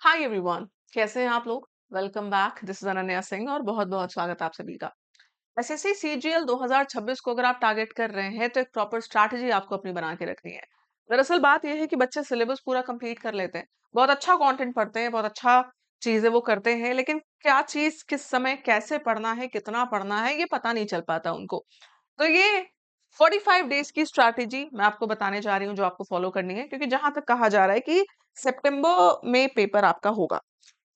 Hi everyone, कैसे हैं आप लोग। Welcome back, this is Ananya Singh और बहुत बहुत स्वागत है आप सभी का। एसएससी सीजीएल 2026 को अगर आप टारगेट कर रहे हैं तो एक प्रॉपर स्ट्रैटेजी आपको अपनी बना के रखनी है। दरअसल बात यह है कि बच्चे सिलेबस पूरा कंप्लीट कर लेते हैं, बहुत अच्छा कंटेंट पढ़ते हैं, बहुत अच्छा चीजें वो करते हैं, लेकिन क्या चीज किस समय कैसे पढ़ना है, कितना पढ़ना है, ये पता नहीं चल पाता उनको। तो ये 45 डेज की स्ट्रैटेजी मैं आपको बताने जा रही हूँ जो आपको फॉलो करनी है, क्योंकि जहां तक कहा जा रहा है कि सितंबर में पेपर आपका होगा,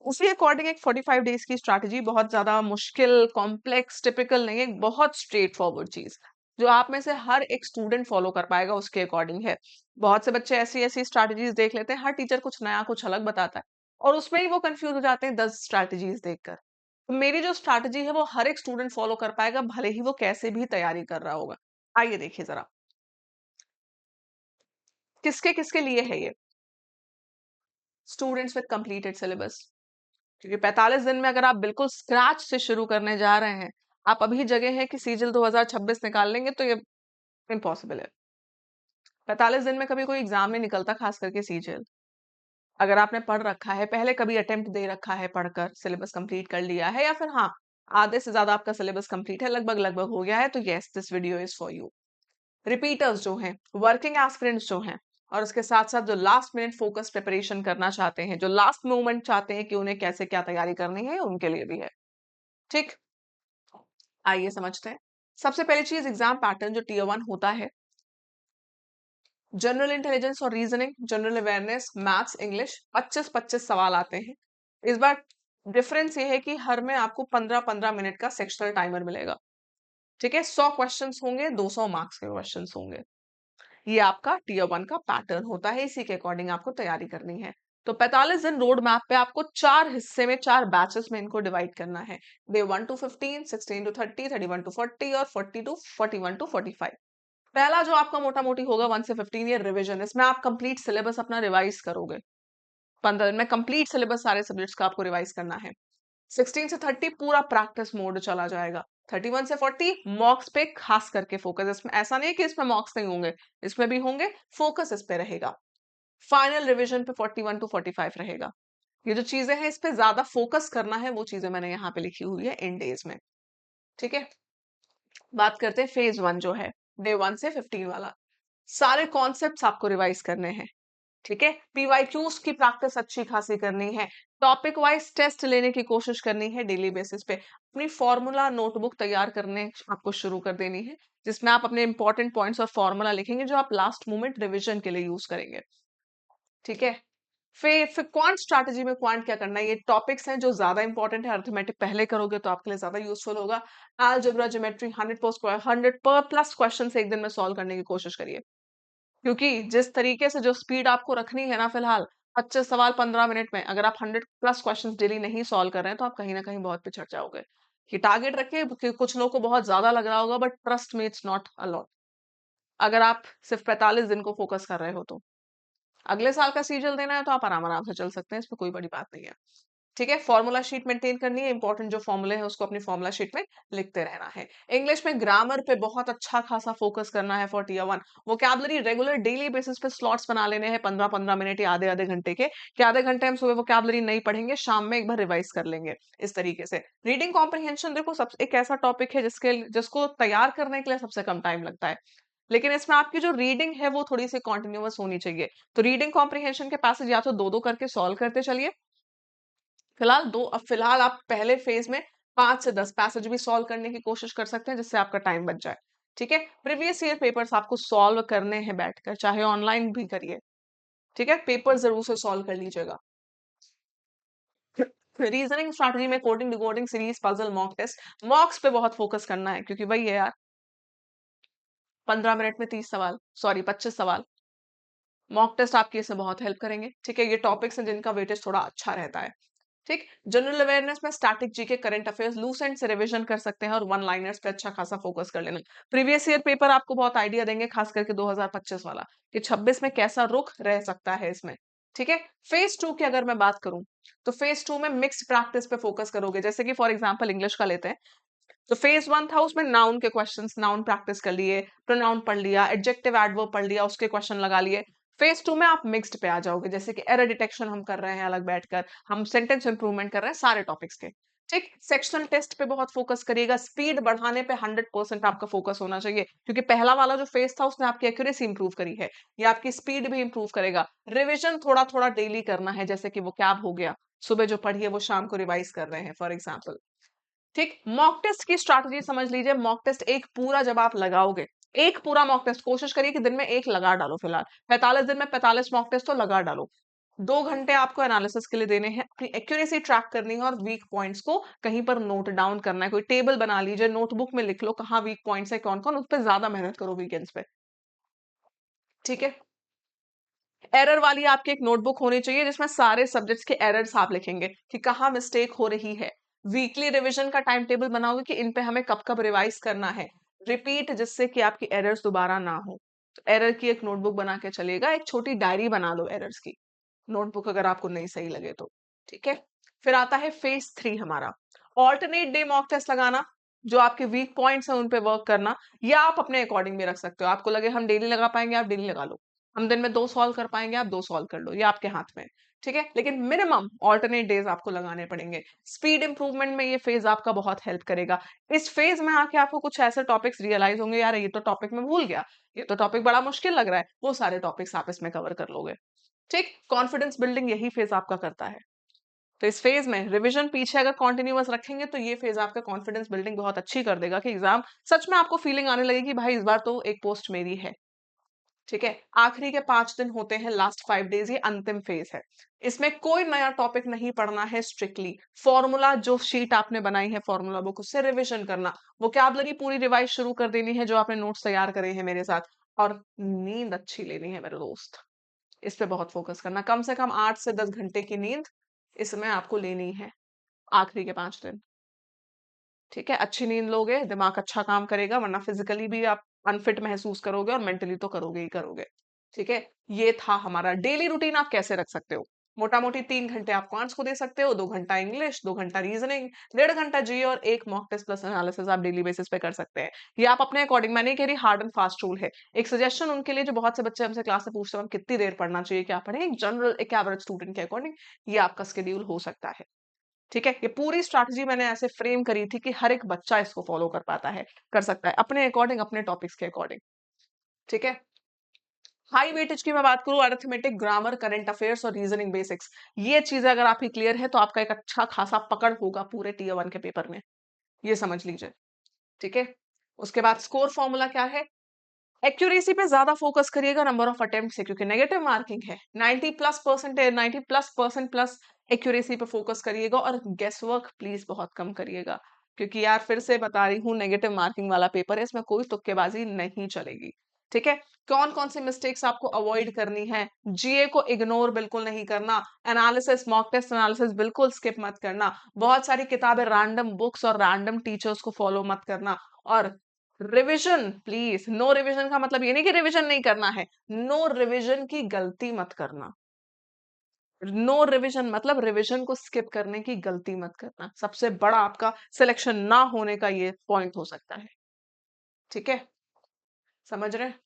उसी अकॉर्डिंग एक 45 डेज की स्ट्रैटेजी बहुत ज्यादा मुश्किल, कॉम्प्लेक्स, टिपिकल नहीं है, एक बहुत स्ट्रेट फॉरवर्ड चीज जो आप में से हर एक स्टूडेंट फॉलो कर पाएगा उसके अकॉर्डिंग है। बहुत से बच्चे ऐसी ऐसी स्ट्रैटेजीज देख लेते हैं, हर टीचर कुछ नया कुछ अलग बताता है और उसमें ही वो कंफ्यूज हो जाते हैं 10 स्ट्रैटेजीज देखकर। तो मेरी जो स्ट्रैटेजी है वो हर एक स्टूडेंट फॉलो कर पाएगा, भले ही वो कैसे भी तैयारी कर रहा होगा। आइए देखिए जरा किसके किसके लिए है ये। स्टूडेंट्स विद कंप्लीटेड सिलेबस, क्योंकि 45 दिन में अगर आप बिल्कुल स्क्रैच से शुरू करने जा रहे हैं, आप अभी जगह है कि सीजल 2026 निकाल लेंगे तो ये इम्पॉसिबल है। 45 दिन में कभी कोई एग्जाम नहीं निकलता, खास करके सीजल। अगर आपने पढ़ रखा है, पहले कभी अटेम्प्ट दे रखा है, पढ़कर सिलेबस कंप्लीट कर लिया है, या फिर हाँ, आधे से ज्यादा आपका सिलेबस कंप्लीट है, लगभग लगभग हो गया है, तो yes, this video is for you. Repeaters जो हैं, वर्किंग एस्पिरेंट्स जो हैं, और उसके साथ साथ जो लास्ट मिनट फोकस प्रिपरेशन करना चाहते हैं, जो लास्ट मोमेंट चाहते हैं कि उन्हें कैसे क्या तैयारी करनी है, उनके लिए भी है। ठीक, आइए समझते हैं। सबसे पहली चीज, एग्जाम पैटर्न जो टीयर 1 होता है, जनरल इंटेलिजेंस और reasoning, general awareness, maths, English, 25-25 सवाल आते हैं। इस बार डिफरेंस ये है कि हर में आपको 15-15 मिनट का सेक्शनल टाइमर मिलेगा। ठीक है, 100 क्वेश्चंस होंगे, 200 मार्क्स के क्वेश्चंस होंगे। ये आपका टीयर 1 का पैटर्न होता है, इसी के अकॉर्डिंग आपको तैयारी करनी है। तो 45 दिन रोड मैप पे आपको 4 हिस्से में, 4 बैचेस में इनको डिवाइड करना है। डे 1 टू 15, 16 टू 30, 31 टू 40 और 40 टू 41 टू 45। पहला जो आपका मोटा मोटी होगा 1 से 15, ये रिवीजन। इसमें आप कंप्लीट सिलेबस अपना रिवाइज करोगे। 15 दिन में कंप्लीट सिलेबस सारे सब्जेक्ट्स का आपको रिवाइज करना है। 16 से 30 पूरा प्रैक्टिस मोड चला जाएगा। 31 से 40 मॉक्स पे खास करके फोकस। इसमें ऐसा नहीं है कि इसमें मॉक्स नहीं होंगे, इसमें भी होंगे, फोकस इस पे रहेगा। फाइनल रिवीजन पे 41 टू 45 रहेगा। ये जो चीजें हैं, इस पे ज्यादा फोकस करना है, वो चीजें मैंने यहाँ पे लिखी हुई है इन डेज में। ठीक है, बात करते हैं फेज 1 जो है, डे 1 से 15 वाला। सारे कॉन्सेप्ट्स आपको रिवाइज करने हैं। ठीक है, पीवाईक्यूज की प्रैक्टिस अच्छी खासी करनी है। टॉपिक वाइज टेस्ट लेने की कोशिश करनी है डेली बेसिस पे। अपनी फॉर्मूला नोटबुक तैयार करने आपको शुरू कर देनी है, जिसमें आप अपने इंपॉर्टेंट पॉइंट्स और फॉर्मूला लिखेंगे जो आप लास्ट मोमेंट रिवीजन के लिए यूज करेंगे। ठीक है, फिर क्वांट स्ट्रैटेजी में क्वांट क्या करना है, ये टॉपिक्स हैं जो ज्यादा इंपॉर्टेंट है। अर्थमेटिक पहले करोगे तो आपके लिए ज्यादा यूजफुल होगा। अलजेब्रा, ज्योमेट्री, 100 पर प्लस क्वेश्चन एक दिन में सॉल्व करने की कोशिश करिए, क्योंकि जिस तरीके से जो स्पीड आपको रखनी है ना, फिलहाल 25 सवाल 15 मिनट में, अगर आप 100 प्लस क्वेश्चंस डेली नहीं सॉल्व कर रहे हैं तो आप कहीं ना कहीं बहुत पिछड़ जाओगे। ये टारगेट रखिए कि कुछ लोगों को बहुत ज्यादा लग रहा होगा, but trust me, it's not a lot. अगर आप सिर्फ 45 दिन को फोकस कर रहे हो तो अगले साल का सीजल देना है तो आप आराम आराम से चल सकते हैं, इसमें कोई बड़ी बात नहीं है। ठीक है, फॉर्मूला शीट मेंटेन करनी है, इंपॉर्टेंट जो फॉर्मूले हैं उसको अपनी फॉर्मूला शीट में लिखते रहना है। इंग्लिश में ग्रामर पे बहुत अच्छा खासा फोकस करना है for tier 1। Vocabulary regular daily basis पे स्लॉट्स बना लेने हैं, 15-15 मिनट या आधे आधे घंटे के, कि आधे घंटे हम सुबह वोकैबुलरी नहीं पढ़ेंगे, शाम में एक बार रिवाइज कर लेंगे। इस तरीके से रीडिंग कॉम्प्रिहेंशन, देखो सब एक ऐसा टॉपिक है जिसको तैयार करने के लिए सबसे कम टाइम लगता है, लेकिन इसमें आपकी जो रीडिंग है वो थोड़ी सी कॉन्टिन्यूअस होनी चाहिए। तो रीडिंग कॉम्प्रिहेंशन के पैसेज या तो दो दो करके सॉल्व करते चलिए। फिलहाल आप पहले फेज में 5 से 10 पैसेज भी सॉल्व करने की कोशिश कर सकते हैं, जिससे आपका टाइम बच जाए। ठीक है, प्रीवियस ईयर पेपर्स आपको सॉल्व करने हैं बैठकर, चाहे ऑनलाइन भी करिए। ठीक है, पेपर जरूर से सॉल्व कर लीजिएगा। रीजनिंग स्ट्रैटेजी में coding, decoding, series, puzzle, mock test. Mocks पे बहुत फोकस करना है, क्योंकि वही है यार, 15 मिनट में 30 सवाल, सॉरी 25 सवाल। मॉक टेस्ट आपकी इसमें बहुत हेल्प करेंगे। ठीक है, ये टॉपिक्स हैं जिनका वेटेज थोड़ा अच्छा रहता है। ठीक, जनरल अवेयरनेस में static GK, current affairs, loose end से रिवीजन कर सकते हैं और वन लाइनर्स पे अच्छा खासा फोकस कर लेना। प्रीवियस ईयर पेपर आपको बहुत आइडिया देंगे, खास करके 2025 वाला, कि 26 में कैसा रुख रह सकता है इसमें। ठीक है, फेज 2 की अगर मैं बात करूं, तो फेज 2 में मिक्स प्रैक्टिस पे फोकस करोगे। जैसे कि फॉर एग्जांपल इंग्लिश का लेते हैं, तो फेज 1 था, उसमें नाउन के क्वेश्चंस, नाउन प्रैक्टिस कर लिए, प्रोनाउन पढ़ लिया, एडजेक्टिव एडवर्ब पढ़ लिया, उसके क्वेश्चन लगा लिए। फेज 2 में आप मिक्स्ड पे आ जाओगे, जैसे कि एरर डिटेक्शन हम कर रहे हैं अलग बैठकर, हम सेंटेंस इंप्रूवमेंट कर रहे हैं सारे टॉपिक्स के। ठीक, सेक्शनल टेस्ट पे बहुत फोकस करिएगा, स्पीड बढ़ाने पे 100% आपका फोकस होना चाहिए, क्योंकि पहला वाला जो फेज था उसने आपकी एक्यूरेसी इंप्रूव करी है, ये आपकी स्पीड भी इंप्रूव करेगा। रिविजन थोड़ा थोड़ा डेली करना है, जैसे कि वो कैब हो गया, सुबह जो पढ़िए वो शाम को रिवाइज कर रहे हैं फॉर एग्जाम्पल। ठीक, मॉक टेस्ट की स्ट्रैटेजी समझ लीजिए। मॉक टेस्ट एक पूरा जब आप लगाओगे, एक पूरा मॉक टेस्ट कोशिश करिए कि दिन में एक लगा डालो, फिलहाल 45 दिन में 45 मॉक टेस्ट तो लगा डालो। 2 घंटे आपको एनालिसिस के लिए देने हैं, अपनी एक्यूरेसी ट्रैक करनी है और वीक पॉइंट्स को कहीं पर नोट डाउन करना है। कोई टेबल बना लीजिए, नोटबुक में लिख लो कहाँ वीक पॉइंट्स है, कौन कौन, उस पर ज्यादा मेहनत करो वीकेंड्स पे। ठीक है, एरर वाली आपकी एक नोटबुक होनी चाहिए जिसमें सारे सब्जेक्ट्स के एरर्स आप लिखेंगे कि कहाँ मिस्टेक हो रही है। वीकली रिवीजन का टाइम टेबल बनाओगे कि इन पे हमें कब कब रिवाइज करना है, रिपीट, जिससे कि आपकी एरर्स दोबारा ना हो। तो एरर की एक नोटबुक बना के चलिएगा, एक छोटी डायरी बना लो एरर्स की, नोटबुक अगर आपको नहीं सही लगे तो। ठीक है, फिर आता है फेज 3 हमारा, ऑल्टरनेट डे मॉक टेस्ट लगाना, जो आपके वीक पॉइंट्स हैं उन पे वर्क करना, या आप अपने अकॉर्डिंग भी रख सकते हो। आपको लगे हम डेली लगा पाएंगे, आप डेली लगा लो। हम दिन में 2 सॉल्व कर पाएंगे, आप 2 सॉल्व कर लो, ये आपके हाथ में है। ठीक है, लेकिन मिनिमम ऑल्टरनेट डेज आपको लगाने पड़ेंगे। स्पीड इंप्रूवमेंट में ये फेज आपका बहुत हेल्प करेगा। इस फेज में आके आपको कुछ ऐसे टॉपिक्स रियलाइज होंगे, यार ये तो टॉपिक मैं भूल गया, ये तो टॉपिक बड़ा मुश्किल लग रहा है, वो सारे टॉपिक्स आप इसमें कवर कर लोगे। ठीक, कॉन्फिडेंस बिल्डिंग यही फेज आपका करता है। तो इस फेज में रिवीजन पीछे अगर कॉन्टिन्यूअस रखेंगे तो ये फेज आपका कॉन्फिडेंस बिल्डिंग बहुत अच्छी कर देगा कि एग्जाम सच में आपको फीलिंग आने लगेगी भाई इस बार तो एक पोस्ट मेरी है। ठीक है, आखिरी के 5 दिन होते हैं, लास्ट 5 डेज, ये अंतिम फेज है। इसमें कोई नया टॉपिक नहीं पढ़ना है, स्ट्रिक्टली फॉर्मूला जो शीट आपने बनाई है फॉर्मूला बुक उससे रिवीजन करना, वोकैबुलरी पूरी रिवाइज शुरू कर देनी है जो आपने नोट्स तैयार करे हैं मेरे साथ, और नींद अच्छी लेनी है मेरे दोस्त। इस पे बहुत फोकस करना, कम से कम 8 से 10 घंटे की नींद इसमें आपको लेनी है आखिरी के 5 दिन। ठीक है, अच्छी नींद लोगे दिमाग अच्छा काम करेगा, वरना फिजिकली भी आप अनफिट महसूस करोगे और मेंटली तो करोगे ही करोगे। ठीक है, ये था हमारा डेली रूटीन। आप कैसे रख सकते हो, मोटा मोटी 3 घंटे आप क्वांट्स को दे सकते हो, 2 घंटा इंग्लिश, 2 घंटा रीजनिंग, 1.5 घंटा जी और एक मॉक टेस्ट प्लस एनालिसिस आप डेली बेसिस पे कर सकते हैं। ये आप अपने अकॉर्डिंग, मैं नहीं कह रही हार्ड एंड फास्ट रूल है, एक सजेशन उनके लिए जो बहुत से बच्चे हमसे क्लास में पूछते हैं हम कितनी देर पढ़ना चाहिए, क्या पढ़ें, एक जनरल एक एवरेज स्टूडेंट के अकॉर्डिंग ये आपका स्केड्यूल हो सकता है। ठीक है, ये पूरी स्ट्रैटेजी मैंने ऐसे फ्रेम करी थी कि हर एक बच्चा इसको फॉलो कर पाता है, कर सकता है अपने अकॉर्डिंग, अपने टॉपिक्स के अकॉर्डिंग। ठीक है, हाई वेटेज की मैं बात करूं, अरिथमेटिक, ग्रामर, करंट अफेयर्स और रीजनिंग बेसिक्स, ये चीजें अगर आपकी क्लियर है तो आपका एक अच्छा खासा पकड़ होगा पूरे टीयर 1 के पेपर में, ये समझ लीजिए। ठीक है, उसके बाद स्कोर फॉर्मूला क्या है, एक्यूरेसी पे ज्यादा फोकस करिएगा नंबर ऑफ अटेम्प्ट से, क्योंकि नेगेटिव मार्किंग है। 90+% 90+% प्लस एक्यूरेसी पे फोकस करिएगा, और गेस वर्क प्लीज बहुत कम करिएगा, क्योंकि यार फिर से बता रही हूँ नेगेटिव मार्किंग वाला पेपर है, इसमें कोई तुक्केबाजी नहीं चलेगी। ठीक है, कौन कौन सी मिस्टेक्स आपको अवॉइड करनी है, जीए को इग्नोर बिल्कुल नहीं करना, एनालिसिस मॉक टेस्ट एनालिसिस बिल्कुल स्किप मत करना, बहुत सारी किताबें, रैंडम बुक्स और रैंडम टीचर्स को फॉलो मत करना, और रिविजन प्लीज, नो रिविजन का मतलब ये नहीं कि रिविजन नहीं करना है, नो रिविजन की गलती मत करना। नो रिविजन मतलब रिविजन को स्किप करने की गलती मत करना, सबसे बड़ा आपका सिलेक्शन ना होने का ये पॉइंट हो सकता है। ठीक है, समझ रहे हैं।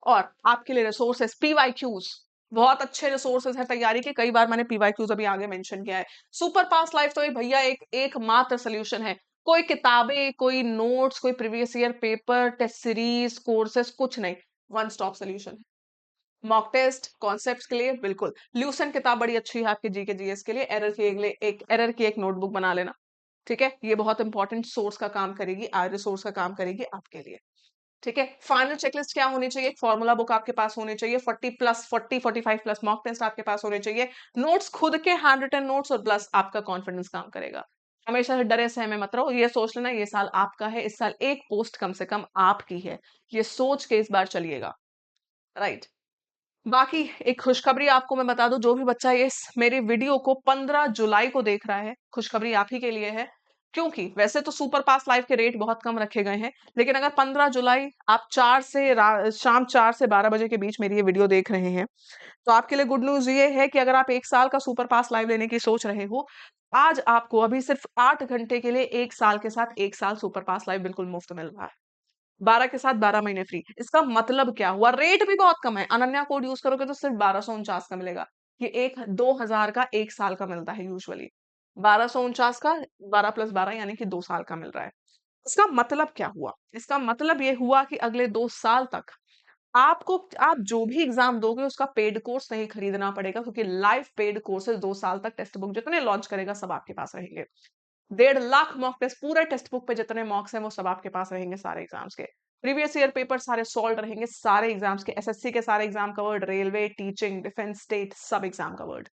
और आपके लिए रिसोर्सेस, पीवाईक्यूज, बहुत अच्छे रिसोर्सेज है तैयारी के, कई बार मैंने पीवाईक्यूज अभी आगे मेंशन किया है। सुपर पास लाइफ तो ये भैया एक एकमात्र सोल्यूशन है, कोई किताबें, कोई नोट्स, कोई previous year paper, test series, courses, कुछ नहीं, वन स्टॉप सोल्यूशन है। मॉक टेस्ट कॉन्सेप्ट्स के लिए बिल्कुल ल्यूसेंट किताब बड़ी अच्छी है आपके जीके जीएस के लिए, एरर की एक नोटबुक बना लेना। ठीक है, ये बहुत इंपॉर्टेंट सोर्स का काम करेगी, आज रिसोर्स का काम करेगी आपके लिए। ठीक है, फाइनल चेकलिस्ट क्या होनी चाहिए, फॉर्मूला बुक आपके पास होनी चाहिए, 40+40 45+ मॉक टेस्ट आपके पास होने चाहिए, नोट्स खुद के हैंड रिटन नोट्स, और प्लस आपका कॉन्फिडेंस काम करेगा। हमेशा से डरे सहमे मत रहो, ये सोच लेना ये साल आपका है, इस साल एक पोस्ट कम से कम आपकी है, ये सोच के इस बार चलिएगा। राइट, बाकी एक खुशखबरी आपको मैं बता दूं, जो भी बच्चा इस मेरी वीडियो को 15 जुलाई को देख रहा है, खुशखबरी आप ही के लिए है, क्योंकि वैसे तो सुपर पास लाइव के रेट बहुत कम रखे गए हैं, लेकिन अगर 15 जुलाई आप शाम 4 से 12 बजे के बीच मेरी ये वीडियो देख रहे हैं, तो आपके लिए गुड न्यूज ये है कि अगर आप 1 साल का सुपर पास लाइव लेने की सोच रहे हो, आज आपको अभी सिर्फ 8 घंटे के लिए 1 साल के साथ 1 साल सुपर पास लाइव बिल्कुल मुफ्त मिल रहा है। 12 के साथ 12 महीने फ्री। इसका मतलब क्या हुआ? रेट भी बहुत कम है। अनन्या कोड यूज करोगे तो सिर्फ 1249 का मिलेगा। ये एक 2000 का 1 साल का मिलता है यूजुअली। 1249 का 12 + 12 यानी कि 2 साल का मिल रहा है। इसका मतलब क्या हुआ? इसका मतलब ये हुआ कि अगले 2 साल तक आपको, आप जो भी एग्जाम दोगे उसका पेड कोर्स नहीं खरीदना पड़ेगा, क्योंकि लाइव पेड कोर्सेज 2 साल तक टेक्स्ट बुक जितने लॉन्च करेगा सब आपके पास रहेंगे। 1.5 लाख मॉक टेस्ट पूरे टेक्स्ट बुक पे जितने मॉक्स हैं वो सब आपके पास रहेंगे सारे एग्जाम्स के। प्रीवियस ईयर पेपर सारे सॉल्व रहेंगे, सारे एग्जाम्स के, एसएससी के सारे exam covered, railway, teaching, defence, state, सब exam covered.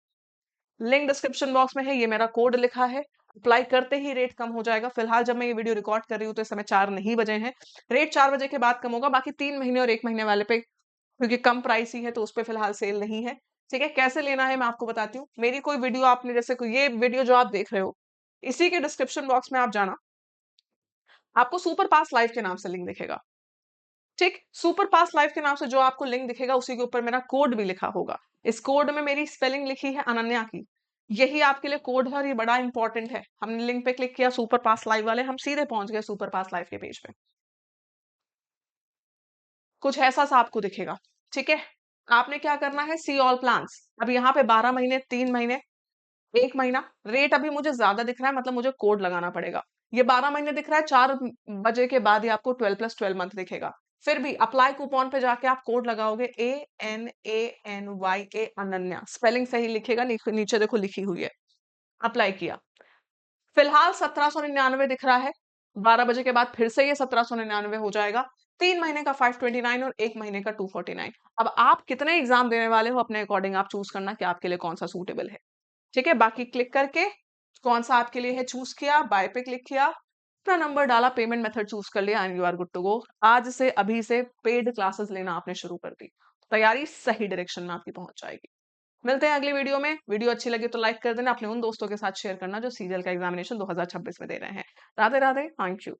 Link description box में है, ये मेरा कोड लिखा है। अप्लाई करते ही रेट कम हो जाएगा। फिलहाल जब मैं ये वीडियो रिकॉर्ड कर रही हूँ तो इस समय 4 नहीं बजे हैं। रेट 4 बजे के बाद कम होगा, बाकी 3 महीने और 1 महीने वाले पे, क्योंकि कम प्राइस ही है तो उस पे फिलहाल सेल नहीं है। ठीक है, कैसे लेना है मैं आपको बताती हूँ। मेरी कोई वीडियो आपने, जैसे कोई ये वीडियो जो आप देख रहे हो, इसी के डिस्क्रिप्शन बॉक्स में आप जाना, आपको सुपर पास लाइव के नाम से लिंक दिखेगा। ठीक, सुपर पास लाइव के नाम से जो आपको लिंक दिखेगा उसी के ऊपर मेरा कोड भी लिखा होगा। इस कोड में मेरी स्पेलिंग लिखी है अनन्या की। यही आपके लिए कोड है और ये बड़ा इंपॉर्टेंट है। हमने लिंक पे क्लिक किया सुपर पास लाइव वाले, हम सीधे पहुंच गए सुपर पास लाइव के पेज पे। कुछ ऐसा सा आपको दिखेगा। ठीक है, आपने क्या करना है, सी ऑल प्लान्स। अब यहाँ पे 12 महीने, 3 महीने, 1 महीना, रेट अभी मुझे ज्यादा दिख रहा है, मतलब मुझे कोड लगाना पड़ेगा। ये 12 महीने दिख रहा है, 4 बजे के बाद ही आपको 12 + 12 मंथ दिखेगा। फिर भी अप्लाई कूपन पे जाके आप कोड लगाओगे ANANYA, अनन्या, स्पेलिंग सही लिखेगा, नीचे देखो लिखी हुई है। अप्लाई किया, फिलहाल 1799 दिख रहा है। 12 बजे के बाद फिर से ये 1799 हो जाएगा। 3 महीने का 529 और 1 महीने का 249। अब आप कितने एग्जाम देने वाले हो अपने अकॉर्डिंग आप चूज करना कि आपके लिए कौन सा सूटेबल है। ठीक है, बाकी क्लिक करके कौन सा आपके लिए है चूज किया, बाय पे क्लिक किया, अपना नंबर डाला, पेमेंट मेथड चूज कर लिया and you are good to go. आज से, अभी से पेड क्लासेस लेना आपने शुरू कर दी। तैयारी सही डायरेक्शन में आपकी पहुंच जाएगी। मिलते हैं अगली वीडियो में। वीडियो अच्छी लगी तो लाइक कर देना, अपने उन दोस्तों के साथ शेयर करना जो सीरियल का एग्जामिनेशन 2026 में दे रहे हैं। Radhe Radhe, thank you.